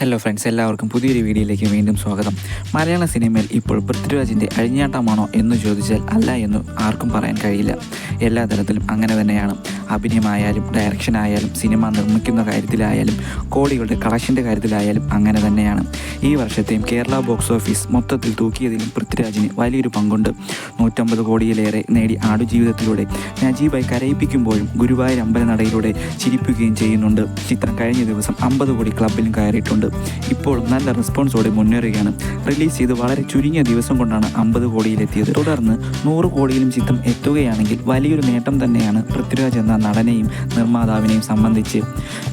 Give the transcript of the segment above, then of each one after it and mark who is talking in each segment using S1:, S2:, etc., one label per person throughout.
S1: Hello friends, എല്ലാവർക്കും പുതിയൊരു വീഡിയോയിലേക്ക് വീണ്ടും സ്വാഗതം. മലയാള സിനിമയിൽ ഇപ്പോൾ പൃഥ്വിരാജിൻ്റെ അഴിഞ്ഞാട്ടമാണോ എന്ന് ചോദിച്ചാൽ അല്ല എന്ന് ആർക്കും പറയാൻ കഴിയില്ല. എല്ലാ തരത്തിലും അങ്ങനെ തന്നെയാണ്. അഭിനയമായാലും ഡയറക്ഷൻ ആയാലും സിനിമ നിർമ്മിക്കുന്ന കാര്യത്തിലായാലും കോടികളുടെ കളക്ഷൻ്റെ കാര്യത്തിലായാലും അങ്ങനെ തന്നെയാണ്. ഈ വർഷത്തെയും കേരള ബോക്സ് ഓഫീസ് മൊത്തത്തിൽ തൂക്കിയതിലും പൃഥ്വിരാജിന് വലിയൊരു പങ്കുണ്ട്. 150 കോടിയിലേറെ നേടി ആടുജീവിതത്തിലൂടെ നജീബായി കരയിപ്പിക്കുമ്പോഴും ഗുരുവായൂർ അമ്പലനടയിലൂടെ ചിരിപ്പിക്കുകയും ചെയ്യുന്നുണ്ട്. ചിത്രം കഴിഞ്ഞ ദിവസം 50 കോടി ക്ലബിലും കയറിയിട്ടുണ്ട്. ഇപ്പോഴും നല്ല റെസ്പോൺസോടെ മുന്നേറുകയാണ്. റിലീസ് ചെയ്ത് വളരെ ചുരുങ്ങിയ ദിവസം കൊണ്ടാണ് 50 കോടിയിലെത്തിയത്. തുടർന്ന് 100 കോടിയിലും ചിത്രം എത്തുകയാണെങ്കിൽ വലിയൊരു നേട്ടം തന്നെയാണ് പൃഥ്വിരാജ് എന്ന നടനെയും നിർമ്മാതാവിനെയും സംബന്ധിച്ച്.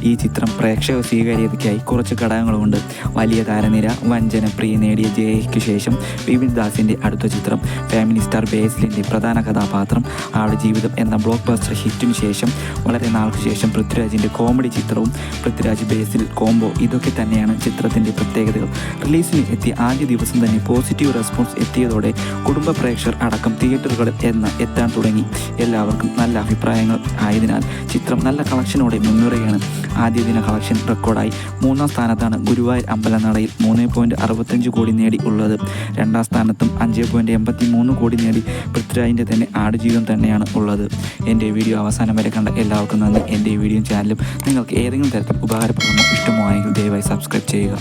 S1: ഈ ചിത്രം പ്രേക്ഷക സ്വീകാര്യതയ്ക്കായി കുറച്ച് ഘടകങ്ങളുമുണ്ട്. വലിയ താരനിര, വഞ്ചനപ്രിയ നേടിയ ജയയ്ക്ക് ശേഷം വിപിൻ ദാസിൻ്റെ അടുത്ത ചിത്രം, ഫാമിലി സ്റ്റാർ ബേസിലിൻ്റെ പ്രധാന കഥാപാത്രം, ആടുജീവിതം എന്ന ബ്ലോക്ക് ബസ്റ്റർ ഹിറ്റിന് ശേഷം വളരെ നാൾക്ക് ശേഷം പൃഥ്വിരാജിൻ്റെ കോമഡി ചിത്രവും പൃഥ്വിരാജ് ബേസിൽ കോംബോ, ഇതൊക്കെ തന്നെയാണ് ചിത്രത്തിൻ്റെ പ്രത്യേകതകൾ. റിലീസിന് എത്തിയ ആദ്യ ദിവസം തന്നെ പോസിറ്റീവ് റെസ്പോൺസ് എത്തിയതോടെ കുടുംബ പ്രേക്ഷകർ അടക്കം തിയേറ്ററുകളിൽ എത്താൻ തുടങ്ങി. എല്ലാവർക്കും നല്ല അഭിപ്രായങ്ങൾ ആയതിനാൽ ചിത്രം നല്ല കളക്ഷനോടെ മുന്നേറുകയാണ്. ആദ്യ ദിന കളക്ഷൻ റെക്കോർഡായി 3-ാം സ്ഥാനത്താണ് ഗുരുവായൂർ അമ്പലനടയിൽ 3.65 കോടി നേടി ഉള്ളത്. 2-ാം സ്ഥാനത്തും 5.83 കോടി നേടി പൃഥ്വിരാജിൻ്റെ തന്നെ ആടുജീവിതം തന്നെയാണ് ഉള്ളത്. എൻ്റെ വീഡിയോ അവസാനം വരെ കണ്ട എല്ലാവർക്കും നന്ദി. എൻ്റെ വീഡിയോ ചാനലും നിങ്ങൾക്ക് ഏതെങ്കിലും തരത്തിൽ ഉപകാരപ്രദമോ ഇഷ്ടമോ ആയെങ്കിൽ ദയവായി സബ്സ്ക്രൈബ് ചെയ്യുക.